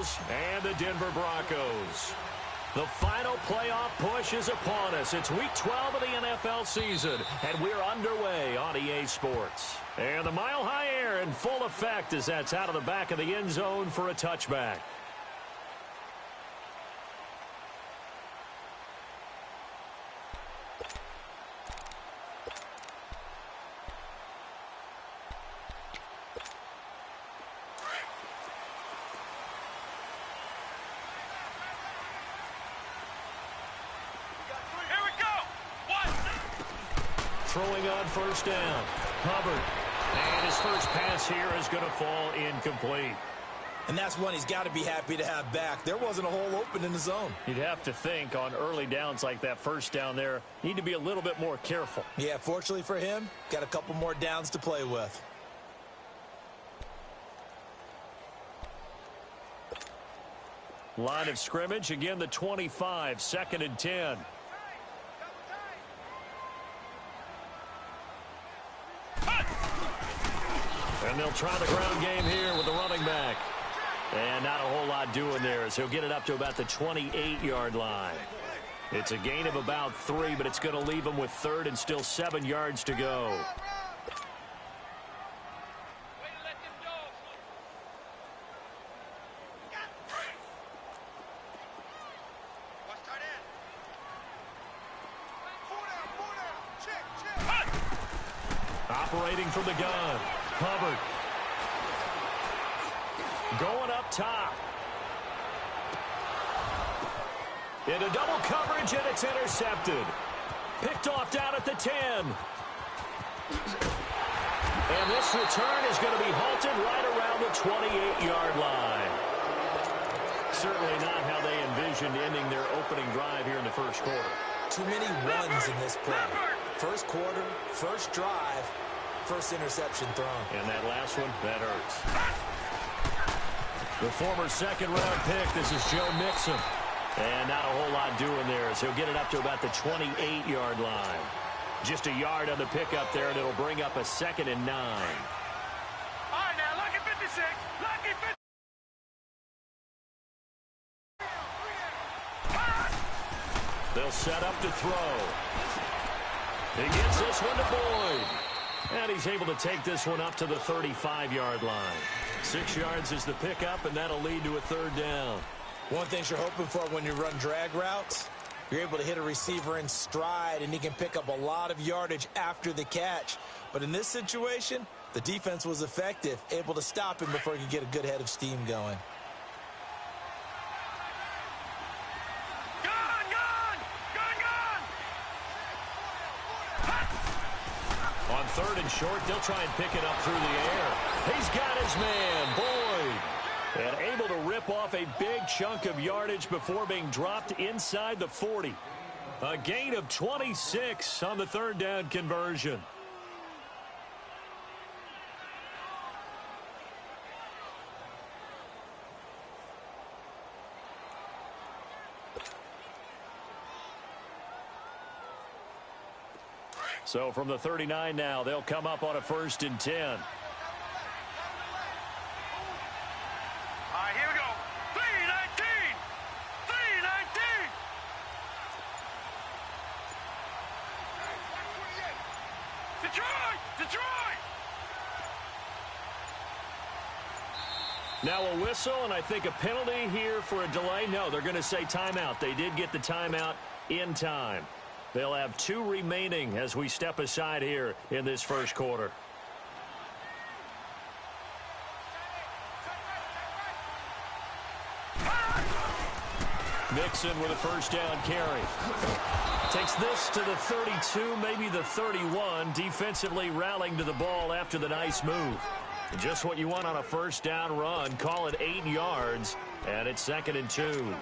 Eagles and the Denver Broncos. The final playoff push is upon us. It's Week 12 of the NFL season, and we're underway on EA Sports. And the mile-high air in full effect as that's out of the back of the end zone for a touchback. Throwing on first down. Hubbard. And his first pass here is going to fall incomplete. And that's one he's got to be happy to have back. There wasn't a hole open in the zone. You'd have to think on early downs like that first down there, need to be a little bit more careful. Yeah, fortunately for him, got a couple more downs to play with. Line of scrimmage, again the 25, 2nd and 10. And they'll try the ground game here with the running back. And not a whole lot doing there as he'll get it up to about the 28-yard line. It's a gain of about 3, but it's going to leave him with 3rd and still 7 yards to go. Operating from the gun. Hubbard. Going up top. Into double coverage, and it's intercepted. Picked off down at the 10. And this return is going to be halted right around the 28-yard line. Certainly not how they envisioned ending their opening drive here in the first quarter. Too many ones in this play. First quarter, first drive, first interception thrown. And that last one, that hurts. The former second-round pick, this is Joe Mixon. And not a whole lot doing there as he'll get it up to about the 28-yard line. Just a yard on the pickup there, and it'll bring up a 2nd and 9. All right, now, lucky 56. Lucky 50. They'll set up to throw. He gets this one to Boyd. And he's able to take this one up to the 35-yard line. 6 yards is the pickup, and that'll lead to a 3rd down. One thing you're hoping for when you run drag routes, you're able to hit a receiver in stride, and he can pick up a lot of yardage after the catch. But in this situation, the defense was effective, able to stop him before he could get a good head of steam going. On 3rd and short, they'll try and pick it up through the air. He's got his man, Boyd. And able to rip off a big chunk of yardage before being dropped inside the 40. A gain of 26 on the 3rd down conversion. So from the 39 now, they'll come up on a 1st and 10. All right, here we go. 3-19. 3-19. Detroit! Detroit! Now a whistle, and I think a penalty here for a delay. No, they're going to say timeout. They did get the timeout in time. They'll have 2 remaining as we step aside here in this first quarter. Mixon with a 1st down carry. Takes this to the 32, maybe the 31. Defensively rallying to the ball after the nice move. Just what you want on a 1st down run. Call it 8 yards, and it's 2nd and 2.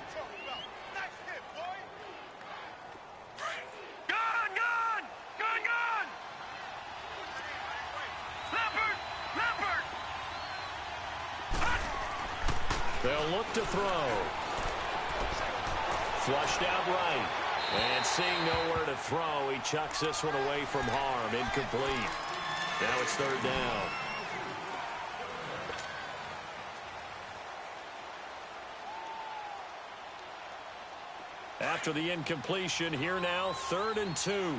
They'll look to throw. Flushed out right. And seeing nowhere to throw, he chucks this one away from harm. Incomplete. Now it's 3rd down. After the incompletion, here now, 3rd and 2. Gone!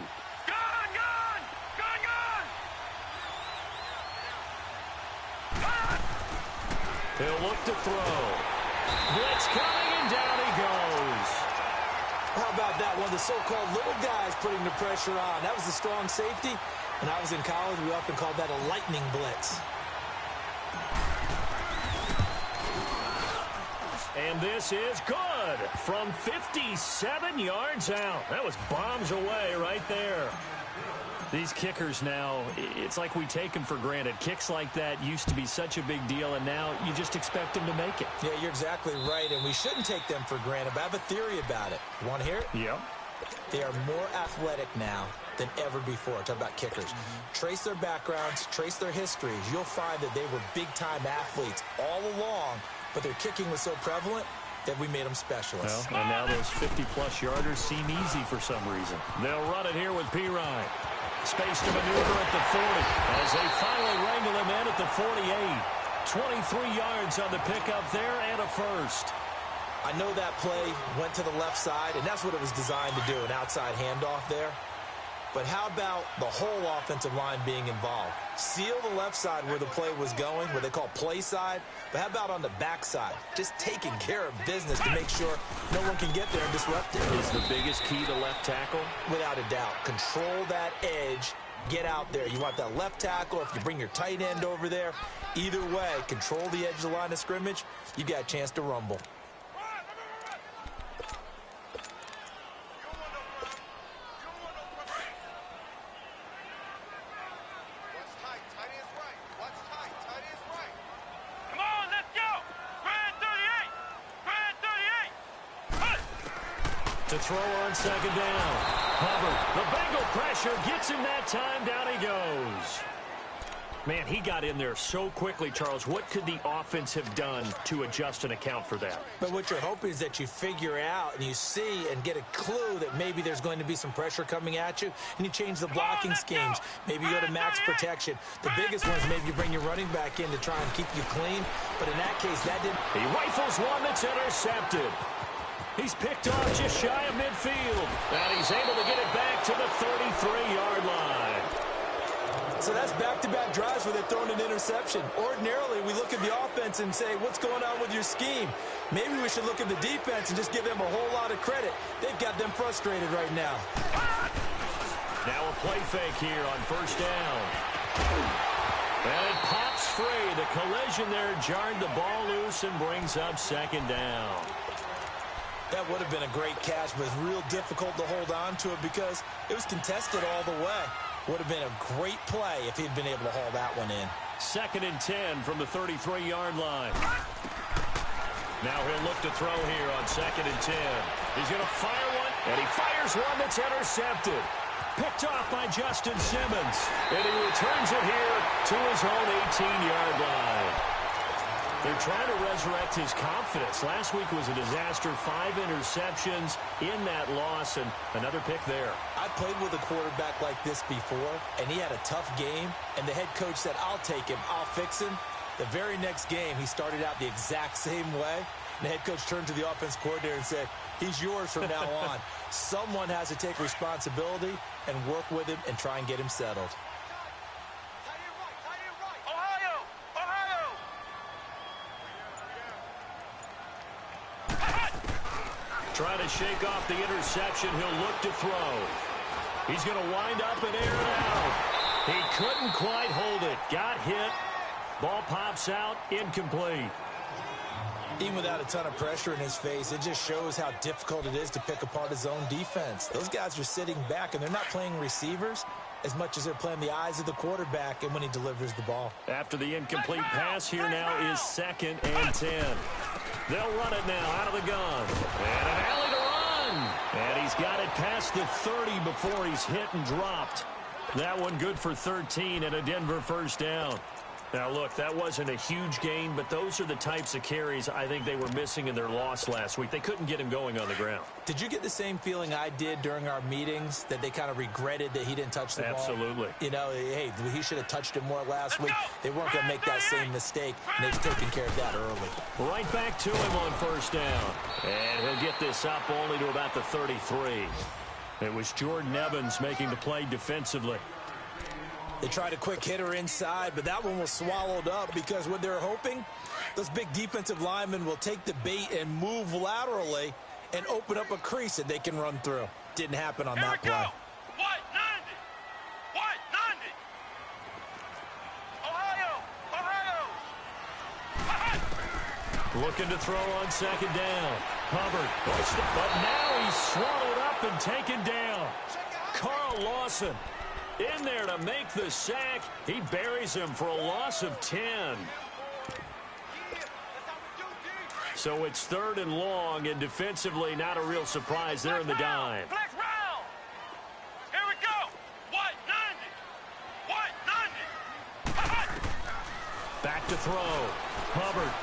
He'll look to throw. Blitz coming, and down he goes. How about that? One of the so-called little guys putting the pressure on. That was the strong safety. When I was in college, we often called that a lightning blitz. And this is good from 57 yards out. That was bombs away right there. These kickers now, it's like we take them for granted. Kicks like that used to be such a big deal, and now you just expect them to make it. Yeah, you're exactly right, and we shouldn't take them for granted, but I have a theory about it. You want to hear it? Yep. They are more athletic now than ever before. Talk about kickers. Trace their backgrounds, trace their histories. You'll find that they were big-time athletes all along, but their kicking was so prevalent that we made them specialists. Well, and now those 50-plus yarders seem easy for some reason. They'll run it here with Pirine. Space to maneuver at the 40 as they finally wrangle him in at the 48. 23 yards on the pickup there and a first. I know that play went to the left side, and that's what it was designed to do, an outside handoff there. But how about the whole offensive line being involved? Seal the left side where the play was going, what they call play side. But how about on the back side? Just taking care of business to make sure no one can get there and disrupt it. Is the biggest key to left tackle? Without a doubt. Control that edge. Get out there. You want that left tackle. If you bring your tight end over there, either way, control the edge of the line of scrimmage. You got a chance to rumble. To throw on 2nd down. Hubbard, the Bengal pressure gets him that time. Down he goes. Man, he got in there so quickly, Charles. What could the offense have done to adjust and account for that? But what you're hoping is that you figure out and you see and get a clue that maybe there's going to be some pressure coming at you, and you change the blocking schemes. Maybe you go to max protection. The biggest one is maybe you bring your running back in to try and keep you clean. But in that case, that didn't. He rifles one that's intercepted. He's picked off just shy of midfield. And he's able to get it back to the 33-yard line. So that's back-to-back drives where they're throwing an interception. Ordinarily, we look at the offense and say, what's going on with your scheme? Maybe we should look at the defense and just give them a whole lot of credit. They've got them frustrated right now. Now a play fake here on 1st down. And it pops free. The collision there jarred the ball loose and brings up 2nd down. That would have been a great catch, but it's real difficult to hold on to it because it was contested all the way. Would have been a great play if he'd been able to haul that one in. 2nd and 10 from the 33-yard line. Now he'll look to throw here on 2nd and 10. He's going to fire one, and he fires one that's intercepted. Picked off by Justin Simmons. And he returns it here to his own 18-yard line. They're trying to resurrect his confidence. Last week was a disaster. 5 interceptions in that loss, and another pick there. I played with a quarterback like this before, and he had a tough game, and the head coach said, I'll take him, I'll fix him. The very next game, he started out the exact same way. And the head coach turned to the offense coordinator and said, he's yours from now on. Someone has to take responsibility and work with him and try and get him settled. Trying to shake off the interception. He'll look to throw. He's going to wind up and air it out. He couldn't quite hold it. Got hit. Ball pops out. Incomplete. Even without a ton of pressure in his face, it just shows how difficult it is to pick apart his own defense. Those guys are sitting back, and they're not playing receivers as much as they're playing the eyes of the quarterback and when he delivers the ball. After the incomplete pass, here now is 2nd and 10. They'll run it now out of the gun. And an alley to run. And he's got it past the 30 before he's hit and dropped. That one good for 13 and a Denver 1st down. Now, look, that wasn't a huge gain, but those are the types of carries I think they were missing in their loss last week. They couldn't get him going on the ground. Did you get the same feeling I did during our meetings, that they kind of regretted that he didn't touch the ball? Absolutely. You know, hey, he should have touched it more last week. They weren't going to make that same mistake, and they've taken care of that early. Right back to him on first down. And he'll get this up only to about the 33. It was Jordan Evans making the play defensively. They tried a quick hitter inside, but that one was swallowed up because what they're hoping, those big defensive linemen will take the bait and move laterally and open up a crease that they can run through. Didn't happen on that play. What? 90. What? 90. Ohio. Looking to throw on second down. Hubbard. But now he's swallowed up and taken down. Carl Lawson in there to make the sack. He buries him for a loss of 10. So it's 3rd and long, and defensively not a real surprise there in the dime. Flex round. Here we go. What? 90. What? 90. Back to throw. Hubbard.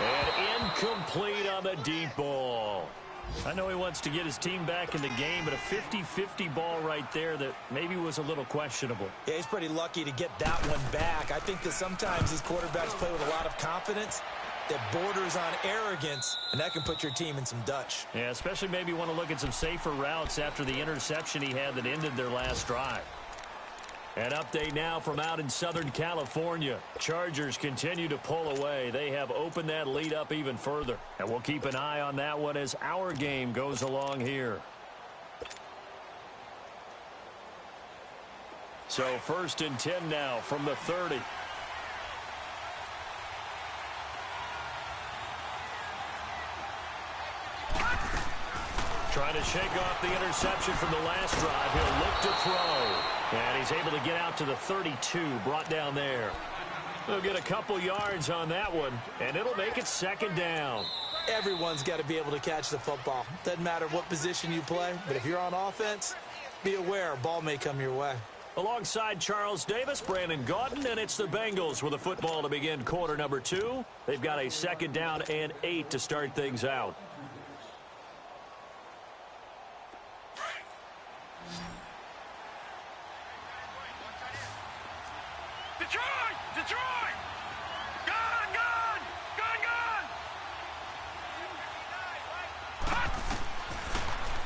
And incomplete on the deep ball. I know he wants to get his team back in the game, but a 50-50 ball right there that maybe was a little questionable. Yeah, he's pretty lucky to get that one back. I think that sometimes these quarterbacks play with a lot of confidence that borders on arrogance, and that can put your team in some Dutch. Yeah, especially maybe want to look at some safer routes after the interception he had that ended their last drive. An update now from out in Southern California. Chargers continue to pull away. They have opened that lead up even further. And we'll keep an eye on that one as our game goes along here. So 1st and 10 now from the 30. Trying to shake off the interception from the last drive. He'll look to throw. And he's able to get out to the 32, brought down there. He'll get a couple yards on that one, and it'll make it 2nd down. Everyone's got to be able to catch the football. Doesn't matter what position you play, but if you're on offense, be aware a ball may come your way. Alongside Charles Davis, Brandon Gaudin, and it's the Bengals with a football to begin quarter number 2. They've got a 2nd down and 8 to start things out. Detroit! Gone!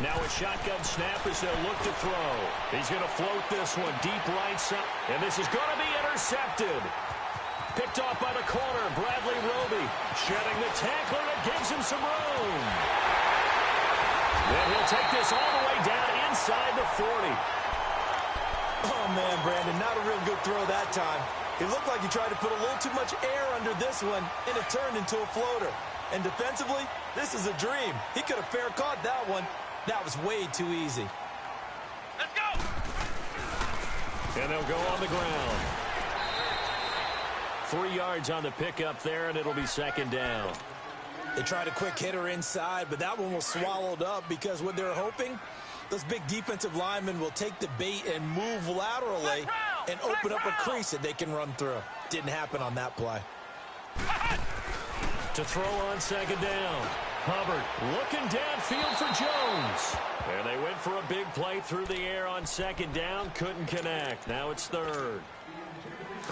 Now a shotgun snap as they'll look to throw. He's going to float this one deep right side. And this is going to be intercepted. Picked off by the corner, Bradley Roby. Shedding the tackler that gives him some room. Then he'll take this all the way down inside the 40. Oh, man, Brandon, not a real good throw that time. It looked like he tried to put a little too much air under this one, and it turned into a floater. And defensively, this is a dream. He could have fair caught that one. That was way too easy. Let's go! And they'll go on the ground. 3 yards on the pickup there, and it'll be 2nd down. They tried a quick hitter inside, but that one was swallowed up because what they're hoping, those big defensive linemen will take the bait and move laterally and open up a crease that they can run through. Didn't happen on that play. To throw on 2nd down. Hubbard looking downfield for Jones. And they went for a big play through the air on 2nd down. Couldn't connect. Now it's 3rd.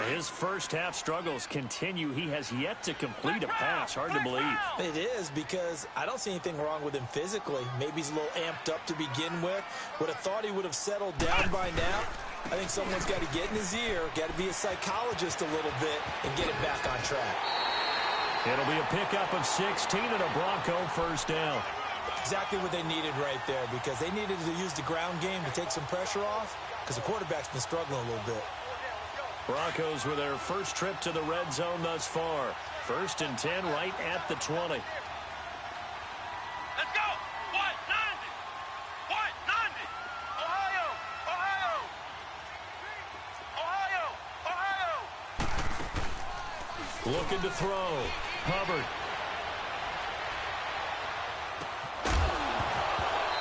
His first half struggles continue. He has yet to complete a pass. Hard to believe. It is, because I don't see anything wrong with him physically. Maybe he's a little amped up to begin with. Would have thought he would have settled down by now. I think someone's got to get in his ear, got to be a psychologist a little bit, and get it back on track. It'll be a pickup of 16 and a Bronco 1st down. Exactly what they needed right there, because they needed to use the ground game to take some pressure off, because the quarterback's been struggling a little bit. Broncos with their first trip to the red zone thus far. 1st and 10 right at the 20. Let's go! What? 90! What? 90! Ohio! Looking to throw. Hubbard.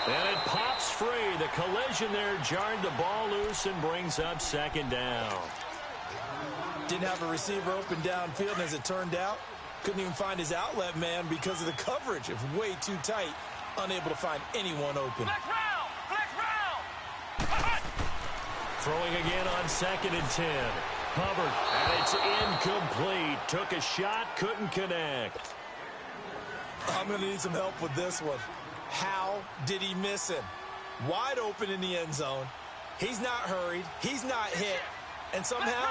And it pops free. The collision there jarred the ball loose and brings up 2nd down. Didn't have a receiver open downfield, and as it turned out, couldn't even find his outlet man because of the coverage. It was way too tight, unable to find anyone open. Flex round! Throwing again on 2nd and 10. Hubbard, and it's incomplete. Took a shot, couldn't connect. I'm going to need some help with this one. How did he miss him? Wide open in the end zone. He's not hurried. He's not hit. And somehow,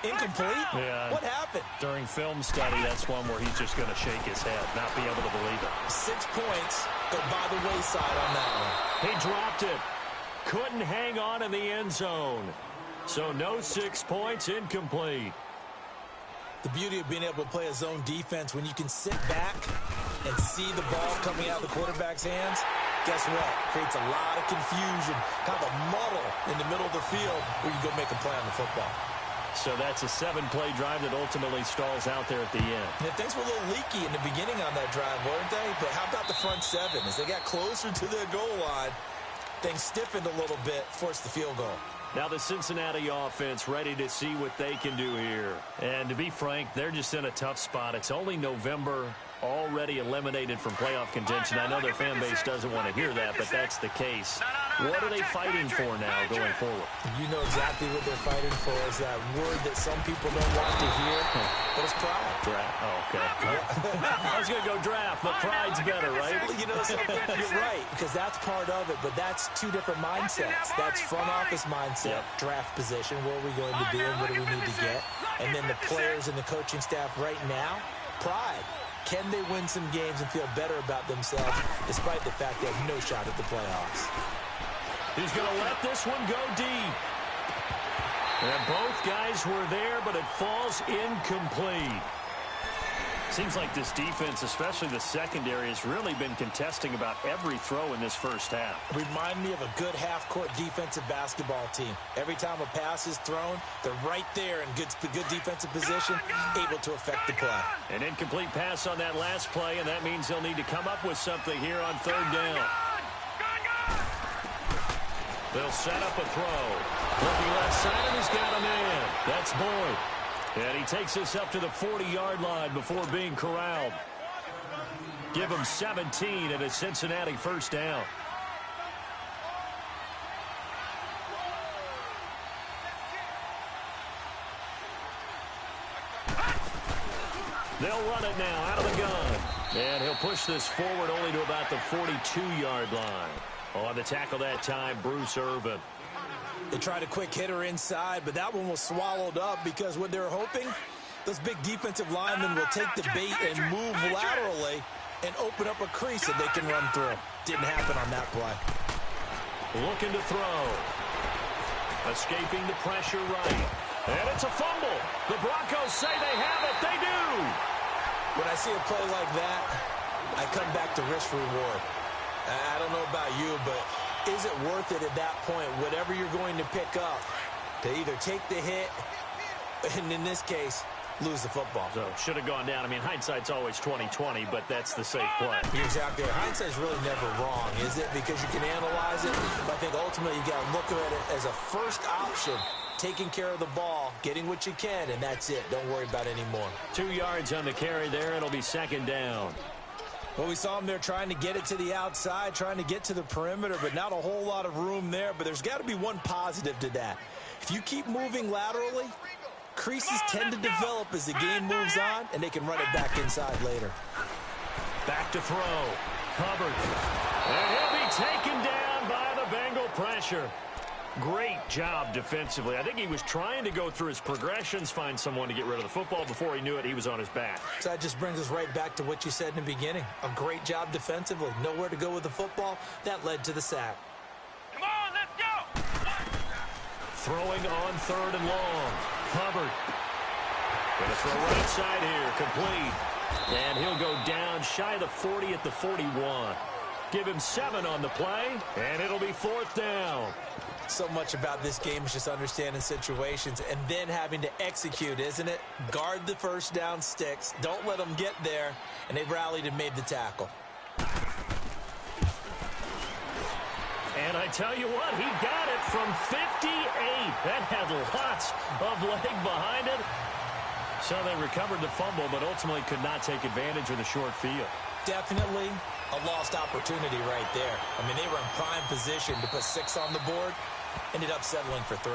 incomplete? Yeah. What happened? During film study, that's one where he's just going to shake his head, not be able to believe it. 6 points go by the wayside on that one. He dropped it. Couldn't hang on in the end zone. So no 6 points, incomplete. The beauty of being able to play a zone defense when you can sit back and see the ball coming out of the quarterback's hands, guess what? Creates a lot of confusion, kind of a muddle in the middle of the field where you go make a play on the football. So that's a 7-play drive that ultimately stalls out there at the end. And things were a little leaky in the beginning on that drive, weren't they? But how about the front 7? As they got closer to the goal line, things stiffened a little bit, forced the field goal. Now the Cincinnati offense ready to see what they can do here. And to be frank, they're just in a tough spot. It's only November, already eliminated from playoff contention. I know their fan base doesn't want to hear that, but that's the case. What are they fighting for now going forward? You know exactly what they're fighting for. Is that word that some people don't want to hear, but it's pride. Draft. Oh, okay. I was going to go draft, but pride's better, right? Well, you know something? You're right, because that's part of it, but that's two different mindsets. That's front office mindset, draft position, where are we going to be and what do we need to get? And then the players and the coaching staff right now, pride. Can they win some games and feel better about themselves despite the fact they have no shot at the playoffs? He's going to let this one go deep. And both guys were there, but it falls incomplete. Seems like this defense, especially the secondary, has really been contesting about every throw in this first half. Remind me of a good half-court defensive basketball team. Every time a pass is thrown, they're right there in good defensive position, able to affect the play. An incomplete pass on that last play, and that means they'll need to come up with something here on 3rd down. They'll set up a throw. Looking left side, and he's got a man. That's Boyd. And he takes us up to the 40-yard line before being corralled. Give him 17 at a Cincinnati first down. They'll run it now out of the gun. And he'll push this forward only to about the 42-yard line. On the tackle that time, Bruce Irvin. They tried a quick hitter inside, but that one was swallowed up because what they're hoping, those big defensive linemen will take the bait and move laterally and open up a crease that they can run through. Didn't happen on that play. Looking to throw. Escaping the pressure right. And it's a fumble. The Broncos say they have it. They do. When I see a play like that, I come back to risk reward. I don't know about you, but is it worth it at that point, whatever you're going to pick up, to either take the hit, and in this case, lose the football? So should have gone down. I mean, hindsight's always 20/20, but that's the safe play. You're exactly right. Hindsight's really never wrong, is it? Because you can analyze it, but I think ultimately you got to look at it as a first option, taking care of the ball, getting what you can, and that's it. Don't worry about any more. 2 yards on the carry there. It'll be 2nd down. Well, we saw him there trying to get it to the outside, trying to get to the perimeter, but not a whole lot of room there. But there's got to be one positive to that. If you keep moving laterally, creases tend to develop as the game moves on, and they can run it back inside later. Back to throw. Hubbard. And he'll be taken down by the Bengal pressure. Great job defensively. I think he was trying to go through his progressions, find someone to get rid of the football. Before he knew it, he was on his back. So that just brings us right back to what you said in the beginning. A great job defensively. Nowhere to go with the football. That led to the sack. Come on, let's go! Throwing on 3rd and long. Hubbard. Going to throw right side here. Complete. And he'll go down shy of the 40 at the 41. Give him 7 on the play, and it'll be 4th down. So much about this game is just understanding situations and then having to execute, isn't it? Guard the first down sticks. Don't let them get there. And they rallied and made the tackle. And I tell you what, he got it from 58. That had lots of leg behind it. So they recovered the fumble, but ultimately could not take advantage of the short field. Definitely a lost opportunity right there. I mean, they were in prime position to put 6 on the board. Ended up settling for 3.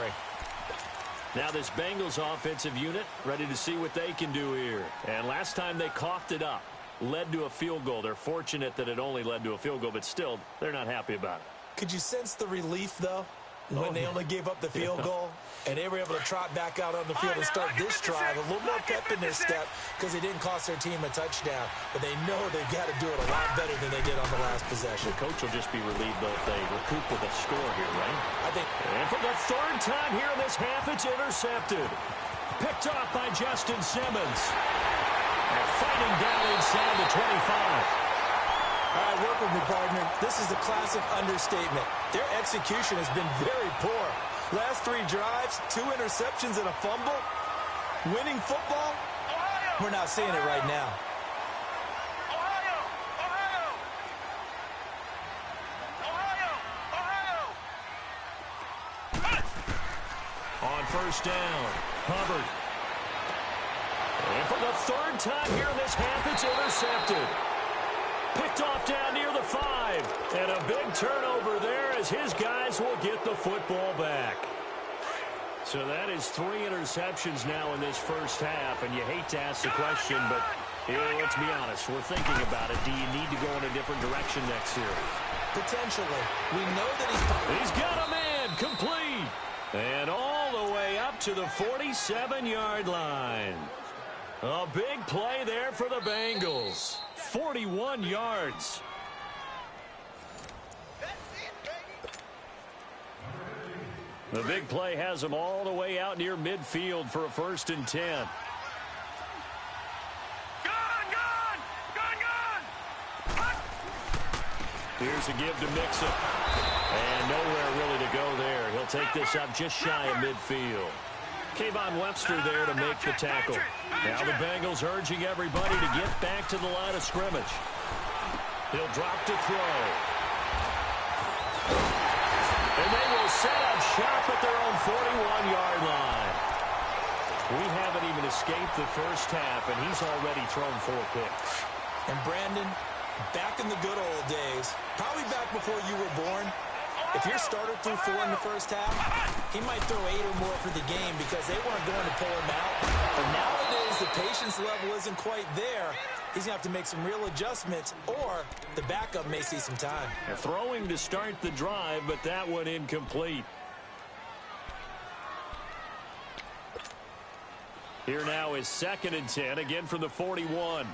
Now this Bengals offensive unit ready to see what they can do here. And last time they coughed it up, led to a field goal. They're fortunate that it only led to a field goal, but still, they're not happy about it. Could you sense the relief, though, when they only gave up the field goal? And they were able to trot back out on the field and start this drive. A little more pep in their step because they didn't cost their team a touchdown. But they know they've got to do it a lot better than they did on the last possession. The coach will just be relieved, though, if they recoup with a score here, right? I think. And for the 3rd time here in this half, it's intercepted. Picked off by Justin Simmons. And fighting down inside the 25. All right, work with me, partner. This is a classic understatement. Their execution has been very poor. Last 3 drives, 2 interceptions and a fumble. Winning football? We're not seeing it right now. On first down, Hubbard. And for the 3rd time here in this half, it's intercepted. Picked off down near the 5. And a big turnover there as his guys will get the football back. So that is 3 interceptions now in this first half. And you hate to ask the question, but let's be honest. We're thinking about it. Do you need to go in a different direction next year? Potentially. We know that he's got a man complete. And all the way up to the 47-yard line. A big play there for the Bengals. 41 yards. The big play has them all the way out near midfield for a 1st and 10. Here's a give to Mixon. And nowhere really to go there. He'll take this up just shy of midfield. Kayvon Webster there to make the tackle. Now the Bengals urging everybody to get back to the line of scrimmage. He'll drop to throw. And they will set up shop at their own 41-yard line. We haven't even escaped the first half, and he's already thrown 4 picks. And Brandon, back in the good old days, probably back before you were born, if your starter threw 4 in the first half, he might throw 8 or more for the game because they weren't going to pull him out. But nowadays, the patience level isn't quite there. He's going to have to make some real adjustments, or the backup may see some time. They're throwing to start the drive, but that one incomplete. Here now is 2nd and 10, again from the 41.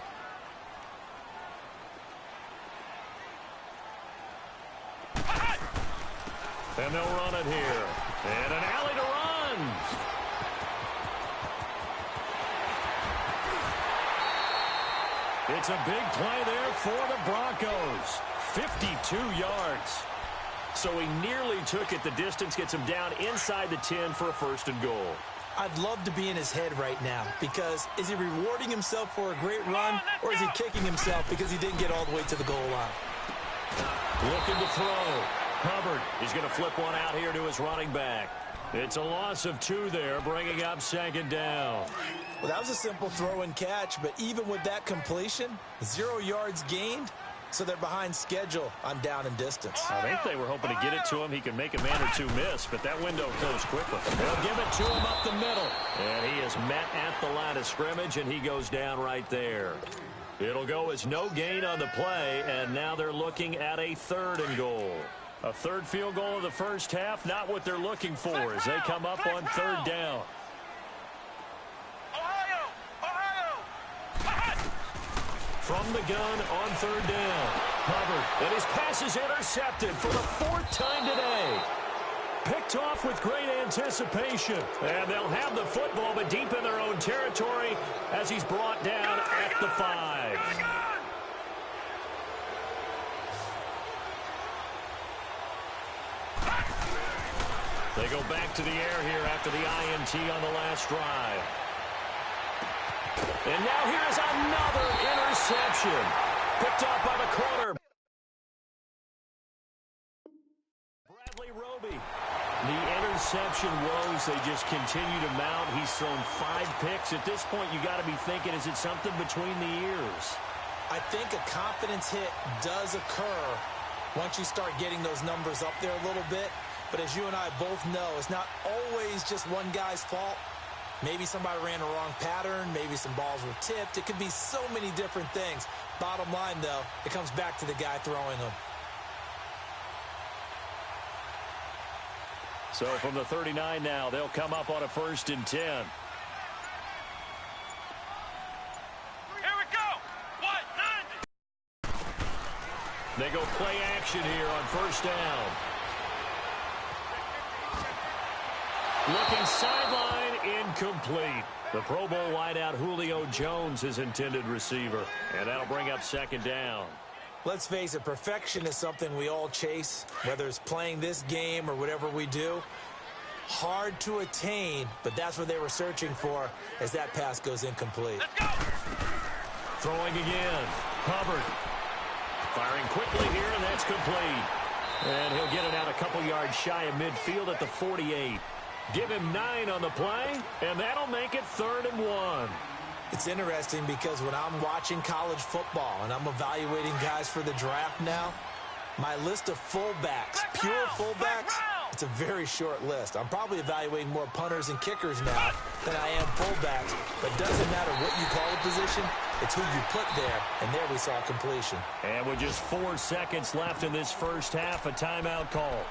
And they'll run it here. And an alley to run. It's a big play there for the Broncos. 52 yards. So he nearly took it the distance, gets him down inside the 10 for a 1st and goal. I'd love to be in his head right now because is he rewarding himself for a great run or is he kicking himself because he didn't get all the way to the goal line? Looking to throw. Hubbard is going to flip one out here to his running back. It's a loss of 2 there, bringing up 2nd down. Well, that was a simple throw and catch, but even with that completion, 0 yards gained, so they're behind schedule on down and distance. I think they were hoping to get it to him. He could make a man or 2 miss, but that window closed quickly. They'll give it to him up the middle. And he is met at the line of scrimmage, and he goes down right there. It'll go as no gain on the play, and now they're looking at a 3rd and goal. A 3rd field goal of the first half, not what they're looking for as they come up on 3rd down. From the gun on 3rd down. Hubbard, and his pass is intercepted for the 4th time today. Picked off with great anticipation. And they'll have the football, but deep in their own territory as he's brought down at the 5. They go back to the air here after the INT on the last drive. And now here's another interception. Picked off by the corner. Bradley Roby. The interception woes, they just continue to mount. He's thrown 5 picks. At this point, you got to be thinking, is it something between the ears? I think a confidence hit does occur once you start getting those numbers up there a little bit. But as you and I both know, it's not always just one guy's fault. Maybe somebody ran a wrong pattern. Maybe some balls were tipped. It could be so many different things. Bottom line, though, it comes back to the guy throwing them. So from the 39 now, they'll come up on a 1st and 10. Here we go. What? 90. They go play action here on 1st down. Looking sideline, incomplete. The Pro Bowl wideout Julio Jones is intended receiver. And that'll bring up 2nd down. Let's face it, perfection is something we all chase, whether it's playing this game or whatever we do. Hard to attain, but that's what they were searching for as that pass goes incomplete. Let's go. Throwing again. Hubbard. Firing quickly here, and that's complete. And he'll get it out a couple yards shy of midfield at the 48. Give him 9 on the play, and that'll make it 3rd and 1. It's interesting because when I'm watching college football and I'm evaluating guys for the draft now, my list of fullbacks, pure fullbacks, it's a very short list. I'm probably evaluating more punters and kickers now than I am fullbacks. But it doesn't matter what you call a position, it's who you put there, and there we saw completion. And with just 4 seconds left in this first half, a timeout call.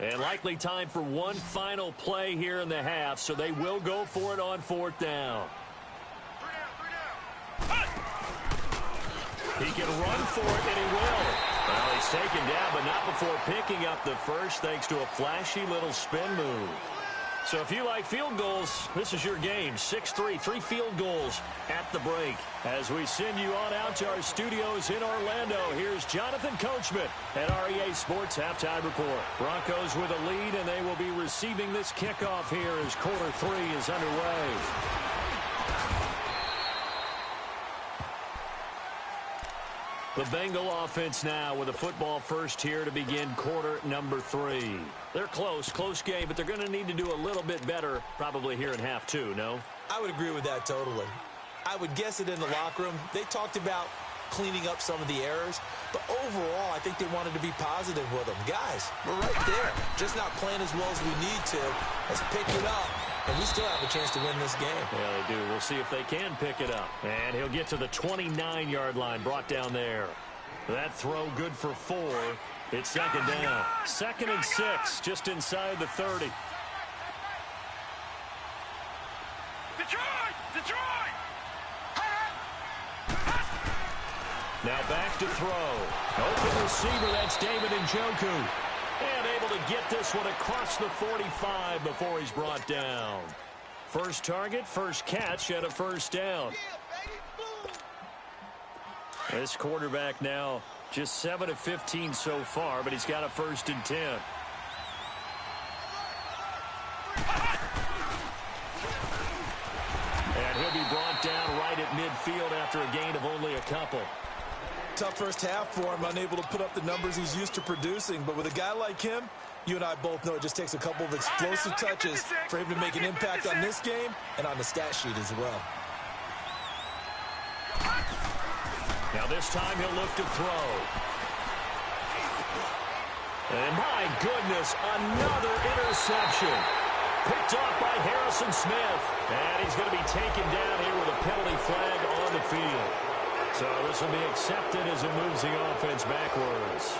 And likely time for one final play here in the half, so they will go for it on 4th down. He can run for it, and he will. Well, he's taken down, but not before picking up the first, thanks to a flashy little spin move. So if you like field goals, this is your game. 6-3, 3 field goals at the break. As we send you on out to our studios in Orlando, here's Jonathan Coachman at REA Sports Halftime Report. Broncos with a lead, and they will be receiving this kickoff here as quarter 3 is underway. The Bengal offense now with a football first here to begin quarter number 3. They're close game, but they're going to need to do a little bit better probably here in half 2, no? I would agree with that totally. I would guess it in the locker room. They talked about cleaning up some of the errors, but overall I think they wanted to be positive with them. Guys, we're right there. Just not playing as well as we need to. Let's pick it up. And we still have a chance to win this game. Yeah, they do. We'll see if they can pick it up. And he'll get to the 29-yard line, brought down there. That throw good for 4. It's 2nd down. 2nd and 6, just inside the 30. Detroit! Now back to throw. Open receiver, that's David Njoku. And able to get this one across the 45 before he's brought down. First target, first catch, and a 1st down. This quarterback now just 7 of 15 so far, but he's got a 1st and 10. And he'll be brought down right at midfield after a gain of only a couple. Tough first half for him, unable to put up the numbers he's used to producing. But with a guy like him, you and I both know it just takes a couple of explosive touches for him to make an impact on this game and on the stat sheet as well. Now this time he'll look to throw. And my goodness, another interception. Picked off by Harrison Smith. And he's going to be taken down here with a penalty flag on the field. So this will be accepted as it moves the offense backwards.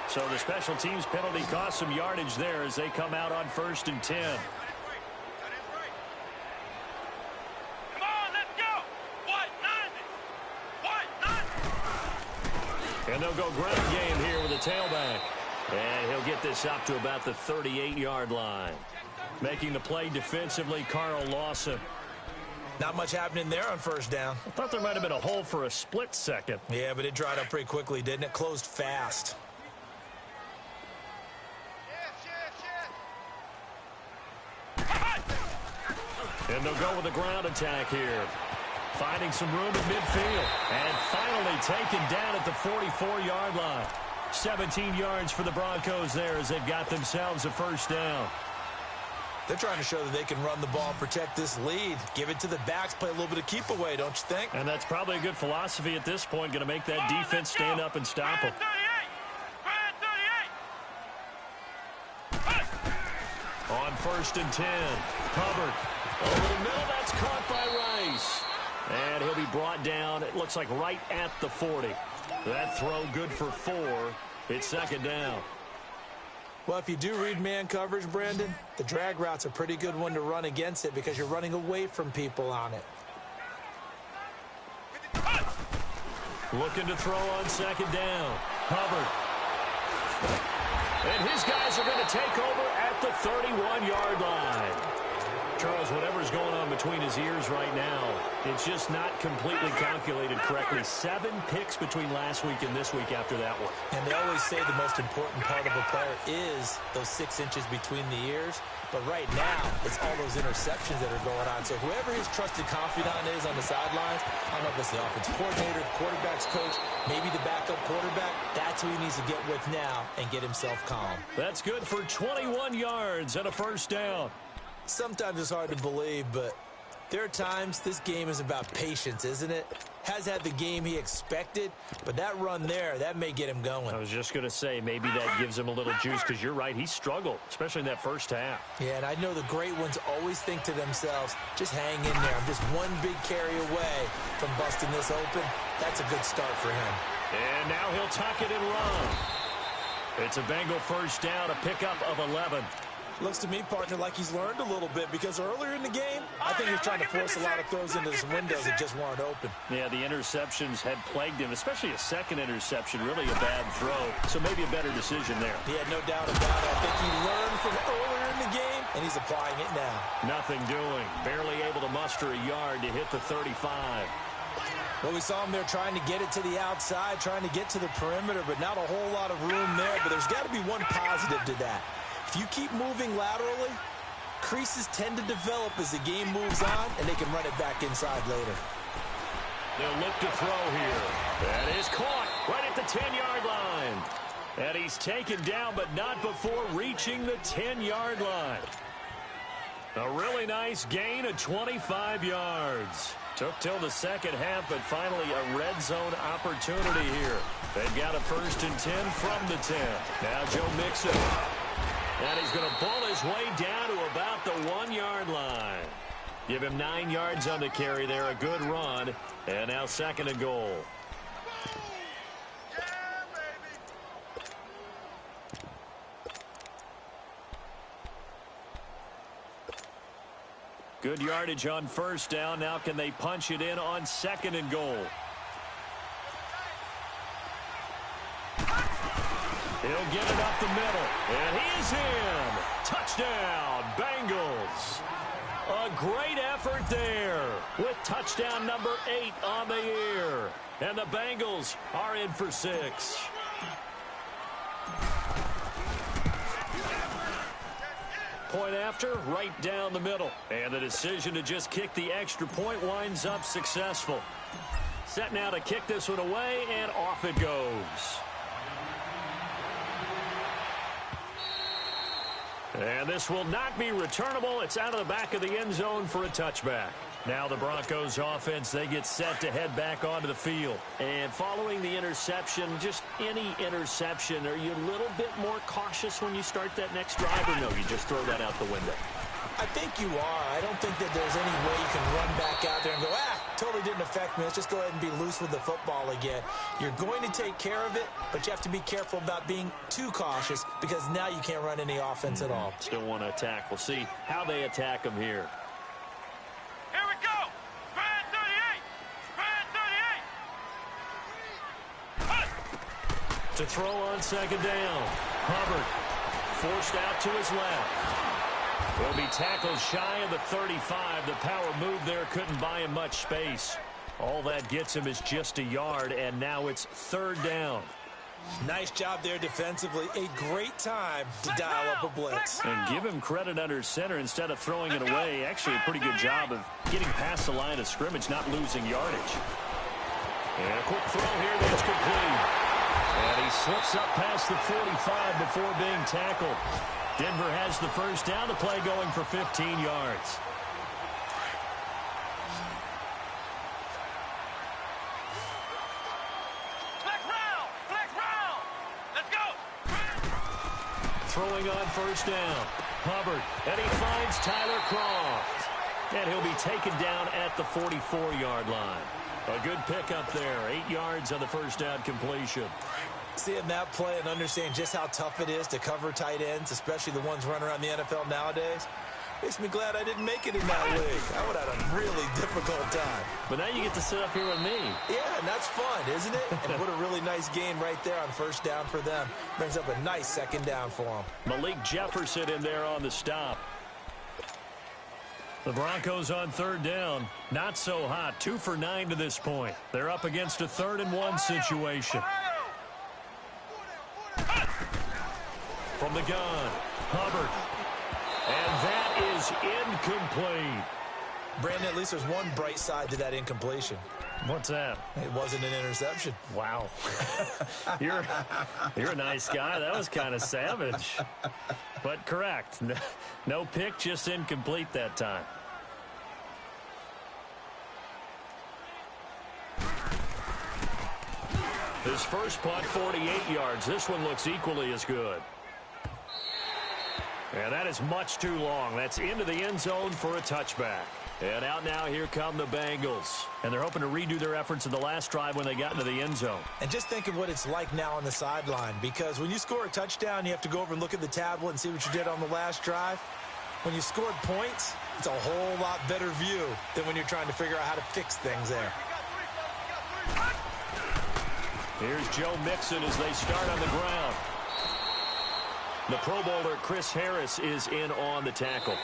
So the special teams penalty cost some yardage there as they come out on 1st and 10. Come on, let's go! What? 90! And they'll go ground game here with a tailback. And he'll get this up to about the 38-yard line. Making the play defensively, Carl Lawson. Not much happening there on first down. I thought there might have been a hole for a split second. Yeah, but it dried up pretty quickly, didn't it? Closed fast. And they'll go with a ground attack here. Finding some room in midfield. And finally taken down at the 44-yard line. 17 yards for the Broncos there as they've got themselves a first down. They're trying to show that they can run the ball and protect this lead. Give it to the backs, play a little bit of keep away, don't you think? And that's probably a good philosophy at this point. Going to make that defense stand up and stop them. On 1st and 10, Hubbard over the middle. That's caught by Rice. And he'll be brought down, it looks like right at the 40. That throw good for 4. It's 2nd down. Well, if you do read man coverage, Brandon, the drag route's a pretty good one to run against it because you're running away from people on it. Looking to throw on 2nd down. Hubbard. And his guys are going to take over at the 31-yard line. Charles, whatever's going on between his ears right now, it's just not completely calculated correctly. 7 picks between last week and this week after that one. And they always say the most important part of a player is those 6 inches between the ears. But right now, it's all those interceptions that are going on. So whoever his trusted confidant is on the sidelines, I don't know if it's the offensive coordinator, quarterback's coach, maybe the backup quarterback, that's who he needs to get with now and get himself calm. That's good for 21 yards and a first down. Sometimes it's hard to believe, but there are times this game is about patience, isn't it? Has had the game he expected, but that run there, that may get him going. I was just going to say, maybe that gives him a little juice, because you're right, he struggled, especially in that first half. Yeah, and I know the great ones always think to themselves, just hang in there. I'm just one big carry away from busting this open. That's a good start for him. And now he'll tuck it and run. It's a Bengal first down, a pickup of 11. Looks to me, partner, like he's learned a little bit because earlier in the game, I think he was trying to force a lot of throws into some windows that just weren't open. Yeah, the interceptions had plagued him, especially a second interception, really a bad throw. So maybe a better decision there. Yeah, no doubt about it. I think he learned from earlier in the game, and he's applying it now. Nothing doing. Barely able to muster a yard to hit the 35. Well, we saw him there trying to get it to the outside, trying to get to the perimeter, but not a whole lot of room there. But there's got to be one positive to that. If you keep moving laterally, creases tend to develop as the game moves on, and they can run it back inside later. They'll look to throw here. That is caught right at the 10-yard line. And he's taken down, but not before reaching the 10-yard line. A really nice gain of 25 yards. Took till the second half, but finally a red zone opportunity here. They've got a 1st and 10 from the 10. Now Joe Mixon. And he's going to bull his way down to about the 1-yard line. Give him 9 yards on the carry there. A good run. And now 2nd and goal. Good yardage on 1st down. Now can they punch it in on 2nd and goal? He'll get it up the middle. And he is in. Touchdown, Bengals. A great effort there with touchdown number 8 on the year. And the Bengals are in for 6. Point after, right down the middle. And the decision to just kick the extra point winds up successful. Set now to kick this one away, and off it goes. And this will not be returnable. It's out of the back of the end zone for a touchback. Now the Broncos offense, they get set to head back onto the field. And following the interception, just any interception, are you a little bit more cautious when you start that next drive, or no, you just throw that out the window? I think you are. I don't think that there's any way you can run back out there and go, totally didn't affect me. Let's just go ahead and be loose with the football again. You're going to take care of it, but you have to be careful about being too cautious because now you can't run any offense at all. Still want to attack. We'll see how they attack them here. Here we go. Brand 38. To throw on 2nd down. Hubbard forced out to his left. He'll be tackled shy of the 35. The power move there couldn't buy him much space. All that gets him is just a yard, and now it's third down. Nice job there defensively. A great time to dial up a blitz. And give him credit under center instead of throwing it away. Actually, a pretty good job of getting past the line of scrimmage, not losing yardage. And a quick throw here that's complete. And he slips up past the 45 before being tackled. Denver has the first down. The play going for 15 yards. Throwing on first down. Hubbard, and he finds Tyler Croft. And he'll be taken down at the 44-yard line. A good pickup there. 8 yards on the first down completion. Seeing that play and understand just how tough it is to cover tight ends, especially the ones running around the NFL nowadays, makes me glad I didn't make it in that league. I would have had a really difficult time. But now you get to sit up here with me. Yeah, and that's fun, isn't it? And what a really nice game right there on first down for them. Brings up a nice second down for them. Malik Jefferson in there on the stop. The Broncos on third down. Not so hot. 2 for 9 to this point. They're up against a 3rd and 1 situation. From the gun, Hubbard. And that is incomplete. Brandon, at least there's one bright side to that incompletion. What's that? It wasn't an interception. Wow. You're a nice guy. That was kind of savage. But correct. No pick, just incomplete that time. His first punt, 48 yards. This one looks equally as good. And that is much too long. That's into the end zone for a touchback. And out now, here come the Bengals. And they're hoping to redo their efforts in the last drive when they got into the end zone. And just think of what it's like now on the sideline. Because when you score a touchdown, you have to go over and look at the tablet and see what you did on the last drive. When you scored points, it's a whole lot better view than when you're trying to figure out how to fix things there. Here's Joe Mixon as they start on the ground. The Pro Bowler Chris Harris is in on the tackle.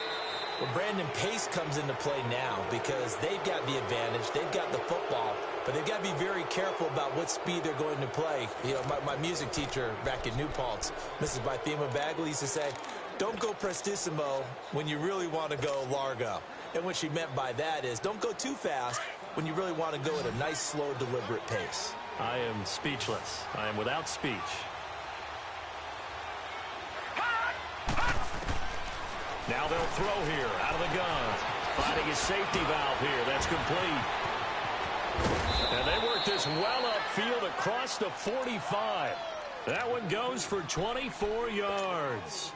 Well, Brandon, pace comes into play now because they've got the advantage. They've got the football, but they've got to be very careful about what speed they're going to play. You know, my music teacher back in New Paltz, Mrs. Bythema Bagley, used to say, don't go prestissimo when you really want to go largo. And what she meant by that is don't go too fast when you really want to go at a nice, slow, deliberate pace. I am speechless. I am without speech. Now they'll throw here out of the gun. Finding his safety valve here. That's complete. And they work this well upfield across the 45. That one goes for 24 yards.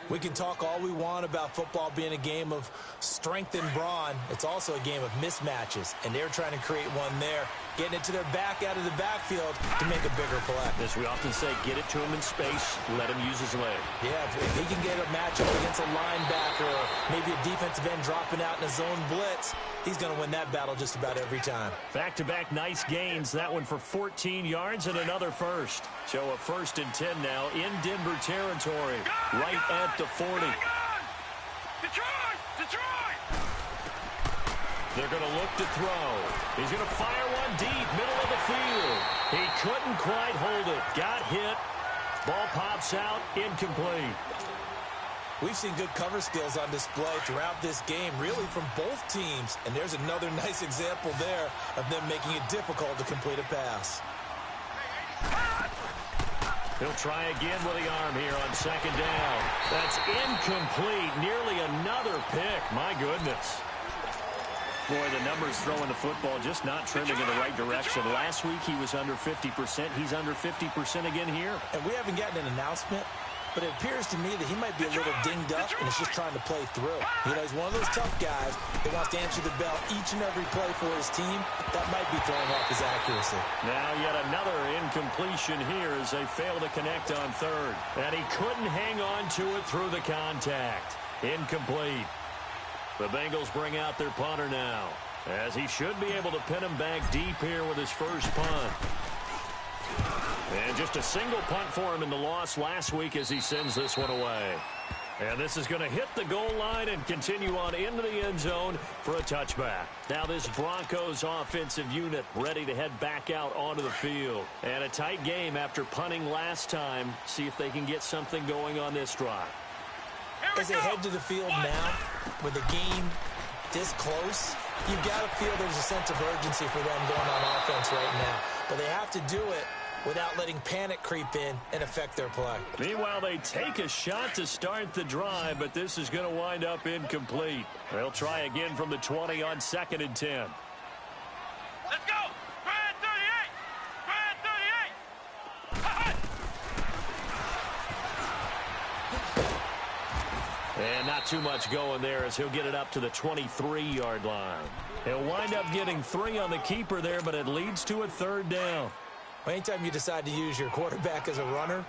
We can talk all we want about football being a game of strength and brawn. It's also a game of mismatches, and they're trying to create one there, getting it to their back out of the backfield to make a bigger play. As we often say, get it to him in space, let him use his leg. Yeah, if he can get a matchup against a linebacker or maybe a defensive end dropping out in a zone blitz, he's going to win that battle just about every time. Back-to-back nice gains. That one for 14 yards and another first. So a 1st and 10 now in Denver territory, right at the 40. Detroit! They're going to look to throw. He's going to fire one deep, middle of the field. He couldn't quite hold it. Got hit. Ball pops out, incomplete. We've seen good cover skills on display throughout this game, really from both teams. And there's another nice example there of them making it difficult to complete a pass. He'll try again with the arm here on 2nd down. That's incomplete. Nearly another pick. My goodness. Boy, the numbers throwing the football just not trending in the right direction. Last week he was under 50%. He's under 50% again here. And we haven't gotten an announcement, but it appears to me that he might be a little dinged up and is just trying to play through. You know, he's one of those tough guys that wants to answer the bell each and every play for his team. That might be throwing off his accuracy. Now yet another incompletion here as they fail to connect on 3rd. And he couldn't hang on to it through the contact. Incomplete. The Bengals bring out their punter now, as he should be able to pin him back deep here with his first punt. And just a single punt for him in the loss last week as he sends this one away. And this is going to hit the goal line and continue on into the end zone for a touchback. Now this Broncos offensive unit ready to head back out onto the field. And a tight game after punting last time. See if they can get something going on this drive. As they head to the field now, with the game this close, you've got to feel there's a sense of urgency for them going on offense right now. But they have to do it without letting panic creep in and affect their play. Meanwhile, they take a shot to start the drive, but this is going to wind up incomplete. They'll try again from the 20 on 2nd and 10. Let's go! Try at 38! Try at 38! And not too much going there as he'll get it up to the 23-yard line. He'll wind up getting 3 on the keeper there, but it leads to a 3rd down. Anytime you decide to use your quarterback as a runner,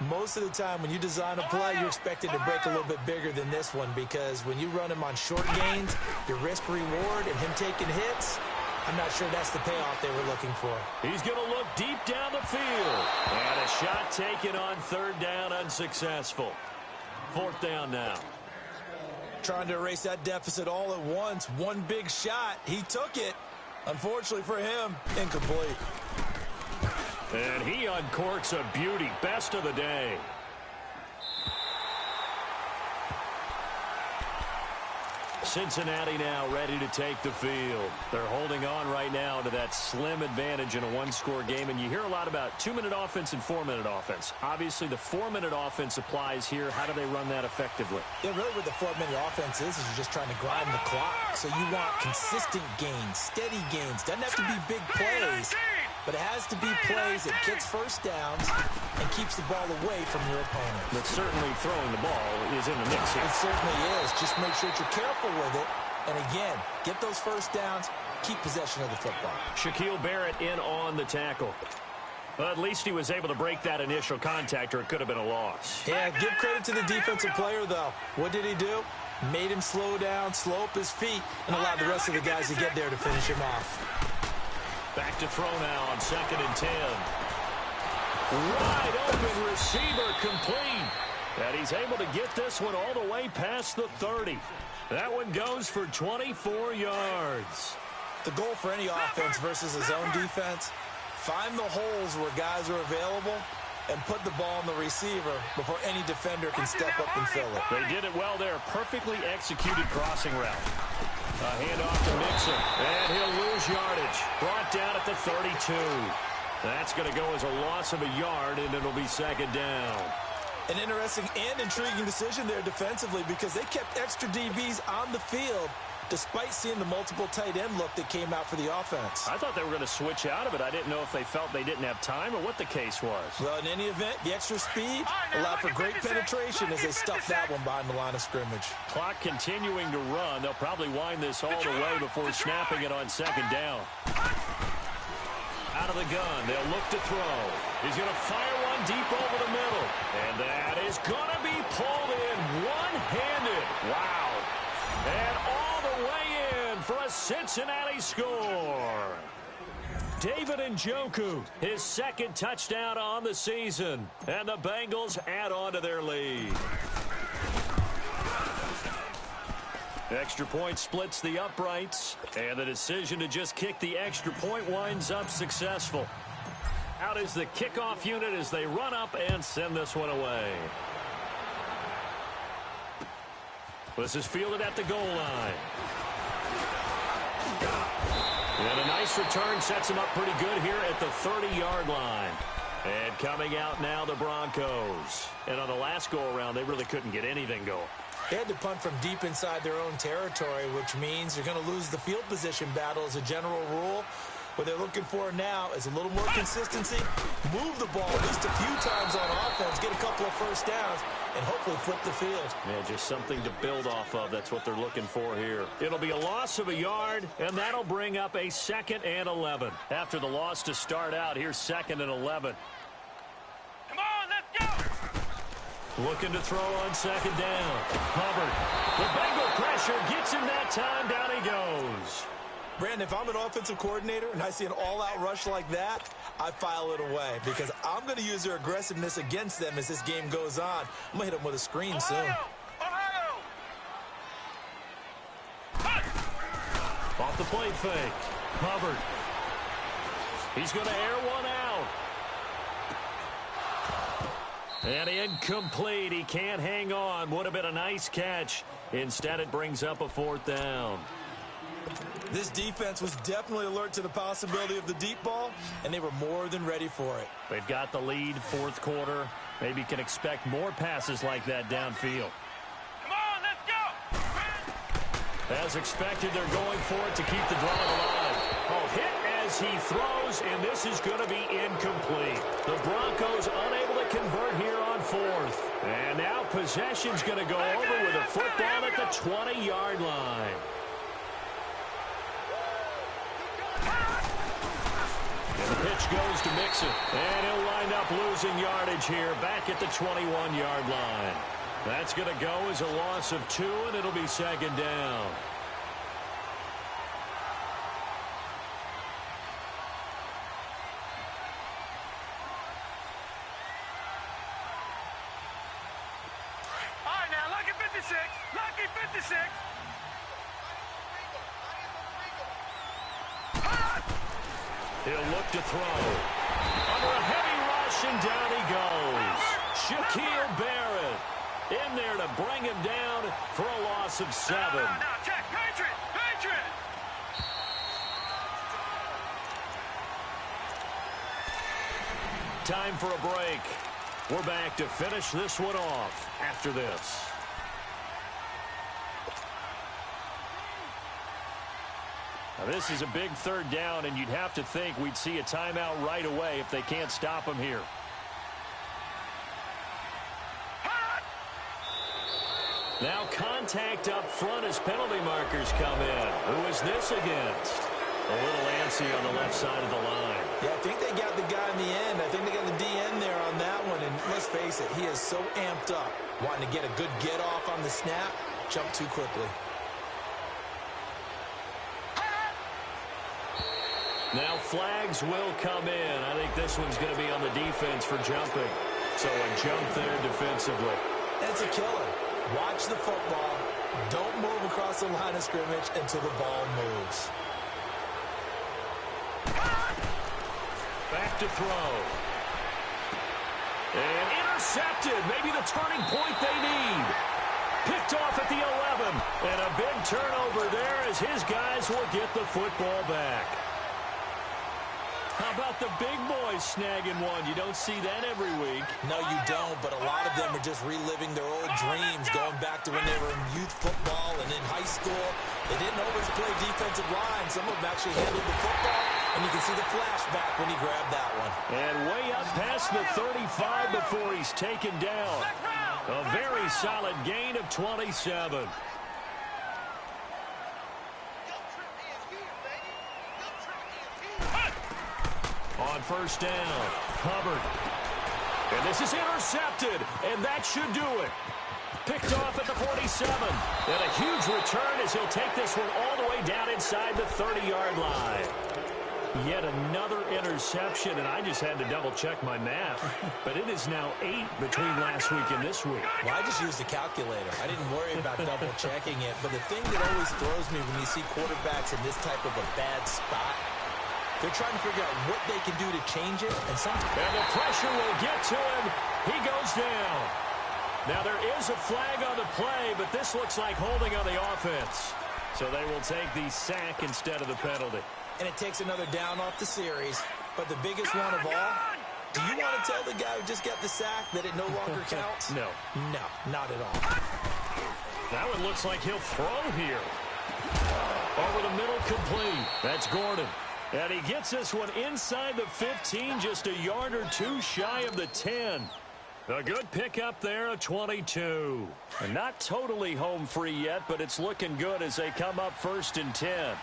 most of the time when you design a play, you're expected to break a little bit bigger than this one, because when you run him on short gains, your risk-reward and him taking hits, I'm not sure that's the payoff they were looking for. He's going to look deep down the field. And a shot taken on 3rd down, unsuccessful. 4th down now. Trying to erase that deficit all at once. One big shot. He took it. Unfortunately for him, incomplete. And he uncorks a beauty. Best of the day. Cincinnati now ready to take the field. They're holding on right now to that slim advantage in a one-score game. And you hear a lot about 2-minute offense and 4-minute offense. Obviously, the 4-minute offense applies here. How do they run that effectively? Yeah, really what the 4-minute offense is you're just trying to grind the clock. So you want consistent gains, steady gains. Doesn't have to be big plays, but it has to be plays that gets first downs and keeps the ball away from your opponent. But certainly throwing the ball is in the mix here. It certainly is. Just make sure that you're careful with it. And again, get those first downs, keep possession of the football. Shaquille Barrett in on the tackle. Well, at least he was able to break that initial contact, or it could have been a loss. Yeah, give credit to the defensive player, though. What did he do? Made him slow down, slow up his feet, and allowed the rest of the guys to get there to finish him off. Back to throw now on 2nd and 10. Wide open receiver complete. And he's able to get this one all the way past the 30. That one goes for 24 yards. The goal for any offense versus a zone defense, find the holes where guys are available and put the ball on the receiver before any defender can step up and fill it. They did it well there. Perfectly executed crossing route. A handoff to Mixon, and he'll lose yardage. Brought down at the 32. That's going to go as a loss of a yard, and it'll be 2nd down. An interesting and intriguing decision there defensively, because they kept extra DBs on the field despite seeing the multiple tight end look that came out for the offense. I thought they were going to switch out of it. I didn't know if they felt they didn't have time or what the case was. Well, in any event, the extra speed allowed for great penetration as they stuffed that one behind the line of scrimmage. Clock continuing to run. They'll probably wind this all the way before snapping it on 2nd down. Out of the gun, they'll look to throw. He's going to fire one deep over the middle. And that is going to be pulled in one-handed. Wow. And all the way in for a Cincinnati score. David Njoku, his 2nd touchdown on the season. And the Bengals add on to their lead. Extra point splits the uprights, and the decision to just kick the extra point winds up successful. Out is the kickoff unit as they run up and send this one away. This is fielded at the goal line. And a nice return sets him up pretty good here at the 30-yard line. And coming out now, the Broncos. And on the last go-around, they really couldn't get anything going. They had to punt from deep inside their own territory, which means you're going to lose the field position battle as a general rule. What they're looking for now is a little more consistency, move the ball at least a few times on offense, get a couple of first downs, and hopefully flip the field. Yeah, just something to build off of. That's what they're looking for here. It'll be a loss of a yard, and that'll bring up a 2nd and 11. After the loss to start out, here's 2nd and 11. Come on, let's go! Looking to throw on 2nd down. Hubbard. The Bengal pressure gets him that time. Down he goes. Brandon, if I'm an offensive coordinator and I see an all-out rush like that, I file it away because I'm going to use their aggressiveness against them as this game goes on. I'm going to hit them with a screen soon. Off the play fake. Hubbard. He's going to air one out. And incomplete. He can't hang on. Would have been a nice catch. Instead, it brings up a 4th down. This defense was definitely alert to the possibility of the deep ball, and they were more than ready for it. They've got the lead, 4th quarter. Maybe can expect more passes like that downfield. Come on, let's go. As expected, they're going for it to keep the drive alive. Oh, hit as he throws, and this is going to be incomplete. The Broncos unable to convert here on 4th. And now possession's going to go over with a football at the 20-yard line. And the pitch goes to Mixon. And he'll wind up losing yardage here back at the 21-yard line. That's going to go as a loss of 2, and it'll be 2nd down. All right, now, lucky 56. Lucky 56. He'll look to throw. Under a heavy rush, and down he goes. Shaquille Barrett in there to bring him down for a loss of 7. No, check. Patriot. Patriot. Time for a break. We're back to finish this one off after this. Now, this is a big 3rd down, and you'd have to think we'd see a timeout right away if they can't stop him here. Now contact up front as penalty markers come in. Who is this against? A little antsy on the left side of the line. Yeah, I think they got the guy in the end. I think they got the DN there on that one. And let's face it, he is so amped up, wanting to get a good get-off on the snap, jump too quickly. Now flags will come in. I think this one's going to be on the defense for jumping. So a jump there defensively. It's a killer. Watch the football. Don't move across the line of scrimmage until the ball moves. Back to throw. And intercepted. Maybe the turning point they need. Picked off at the 11. And a big turnover there as his guys will get the football back. How about the big boys snagging one? You don't see that every week. No, you don't, but a lot of them are just reliving their old dreams, going back to when they were in youth football and in high school. They didn't always play defensive line. Some of them actually handled the football, and you can see the flashback when he grabbed that one. And way up past the 35 before he's taken down. A very solid gain of 27. On 1st down, Hubbard. And this is intercepted, and that should do it. Picked off at the 47. And a huge return as he'll take this one all the way down inside the 30-yard line. Yet another interception, and I just had to double-check my math. But it is now 8 between last week and this week. Well, I just used a calculator. I didn't worry about double-checking it. But the thing that always throws me when you see quarterbacks in this type of a bad spot, they're trying to figure out what they can do to change it. And the pressure will get to him. He goes down. Now, there is a flag on the play, but this looks like holding on the offense. So they will take the sack instead of the penalty. And it takes another down off the series. But the biggest one of all, do you want to tell the guy who just got the sack that it no longer counts? No. No, not at all. That one looks like he'll throw here. Over the middle, complete. That's Gordon. And he gets this one inside the 15, just a yard or two shy of the 10. A good pickup there, a 22. And not totally home free yet, but it's looking good as they come up 1st and 10.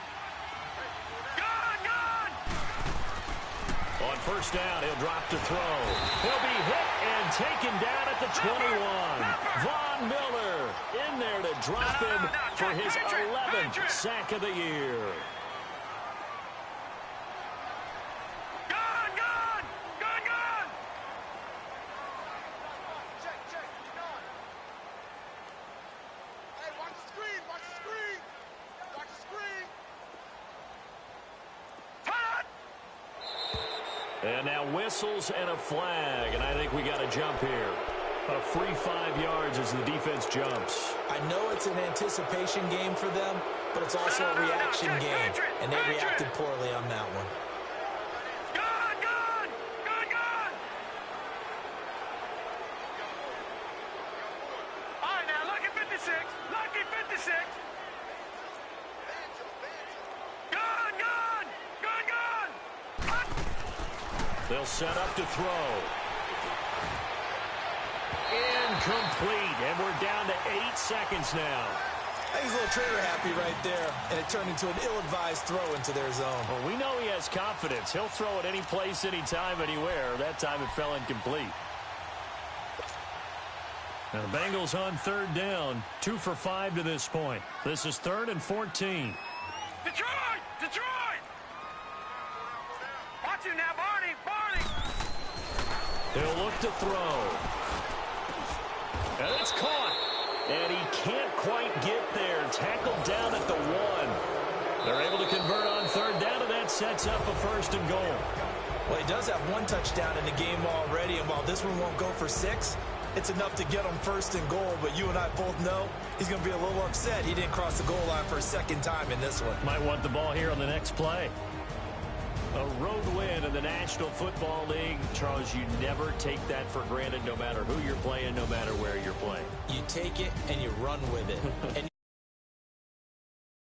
On 1st down, he'll drop to throw. He'll be hit and taken down at the 21. Von Miller in there to drop him for his 11th sack of the year. And now whistles and a flag, and I think we got a jump here. A free 5 yards as the defense jumps. I know it's an anticipation game for them, but it's also a reaction game, and they reacted poorly on that one. All right, now, lucky 56. Lucky 56. They'll set up to throw. Incomplete, and we're down to 8 seconds now. I think he's a little trailer happy right there, and it turned into an ill-advised throw into their zone. Well, we know he has confidence. He'll throw it any place, anytime, anywhere. That time it fell incomplete. Now the Bengals on 3rd down, 2 for 5 to this point. This is 3rd and 14. Detroit! Detroit! Watch him now, Barney! Barney! He'll look to throw. And it's caught. And he can't quite get there. Tackled down at the 1. They're able to convert on 3rd down, and that sets up a 1st and goal. Well, he does have 1 touchdown in the game already, and while this one won't go for 6, it's enough to get him 1st and goal. But you and I both know he's going to be a little upset he didn't cross the goal line for a 2nd time in this one. Might want the ball here on the next play. A road win in the National Football League. Charles, you never take that for granted, no matter who you're playing, no matter where you're playing. You take it and you run with it. And